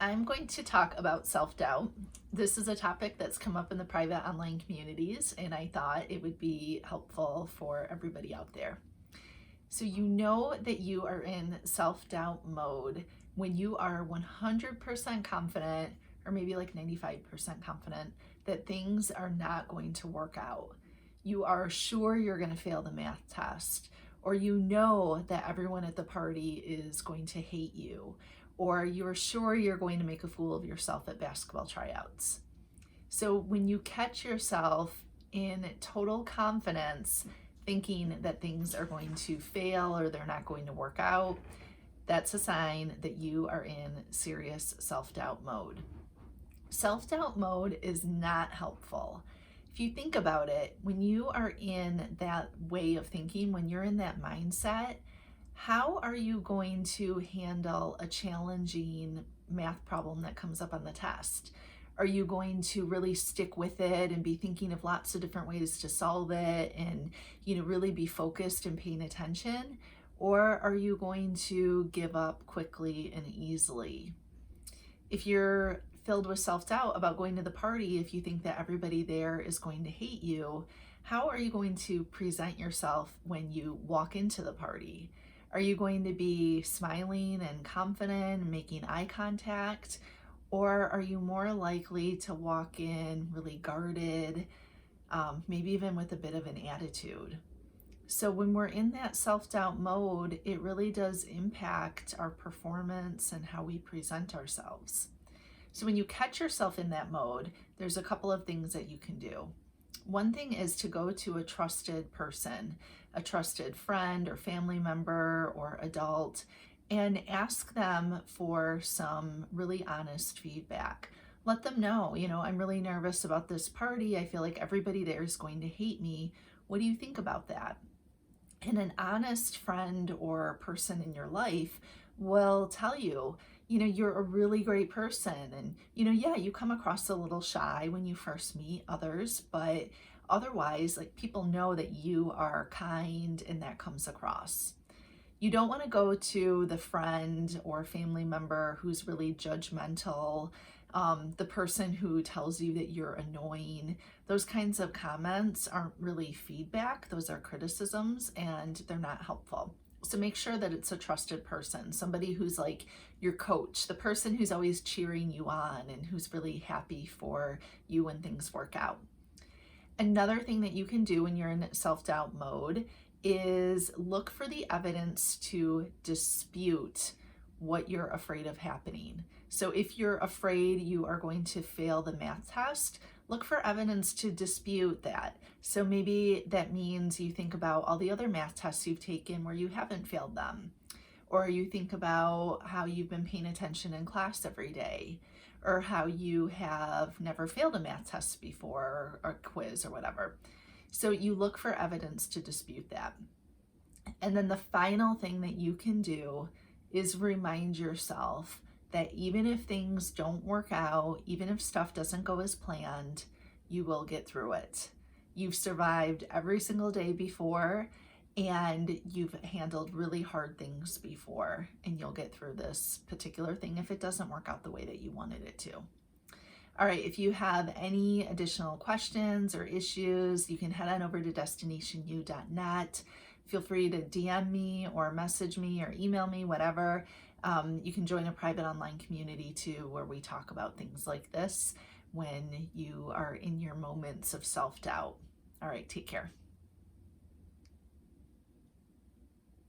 I'm going to talk about self-doubt. This is a topic that's come up in the private online communities, and I thought it would be helpful for everybody out there. So you know that you are in self-doubt mode when you are 100% confident, or maybe like 95% confident, that things are not going to work out. You are sure you're going to fail the math test, or you know that everyone at the party is going to hate you, or you're sure you're going to make a fool of yourself at basketball tryouts. So when you catch yourself in total confidence, thinking that things are going to fail or they're not going to work out, that's a sign that you are in serious self-doubt mode. Self-doubt mode is not helpful. If you think about it, when you are in that way of thinking, when you're in that mindset, how are you going to handle a challenging math problem that comes up on the test? Are you going to really stick with it and be thinking of lots of different ways to solve it and, really be focused and paying attention? Or are you going to give up quickly and easily? If you're filled with self-doubt about going to the party, if you think that everybody there is going to hate you, how are you going to present yourself when you walk into the party? Are you going to be smiling and confident and making eye contact? Or are you more likely to walk in really guarded, maybe even with a bit of an attitude? So when we're in that self-doubt mode, it really does impact our performance and how we present ourselves. So when you catch yourself in that mode, there's a couple of things that you can do. One thing is to go to a trusted person, a trusted friend or family member or adult, and ask them for some really honest feedback. Let them know, I'm really nervous about this party. I feel like everybody there is going to hate me. What do you think about that? And an honest friend or person in your life will tell you, you're a really great person. And, yeah, you come across a little shy when you first meet others, but otherwise, like, people know that you are kind and that comes across. You don't want to go to the friend or family member who's really judgmental, the person who tells you that you're annoying. Those kinds of comments aren't really feedback, those are criticisms, and they're not helpful. So make sure that it's a trusted person, somebody who's like your coach, the person who's always cheering you on and who's really happy for you when things work out. Another thing that you can do when you're in self-doubt mode is look for the evidence to dispute what you're afraid of happening. So if you're afraid you are going to fail the math test, look for evidence to dispute that. So maybe that means you think about all the other math tests you've taken where you haven't failed them, or you think about how you've been paying attention in class every day, or how you have never failed a math test before or a quiz or whatever. So you look for evidence to dispute that. And then the final thing that you can do is remind yourself that even if things don't work out, even if stuff doesn't go as planned, you will get through it. You've survived every single day before, and you've handled really hard things before, and you'll get through this particular thing if it doesn't work out the way that you wanted it to. All right, if you have any additional questions or issues, you can head on over to destinationu.net. Feel free to DM me or message me or email me, whatever. You can join a private online community too, where we talk about things like this when you are in your moments of self-doubt. All right, take care.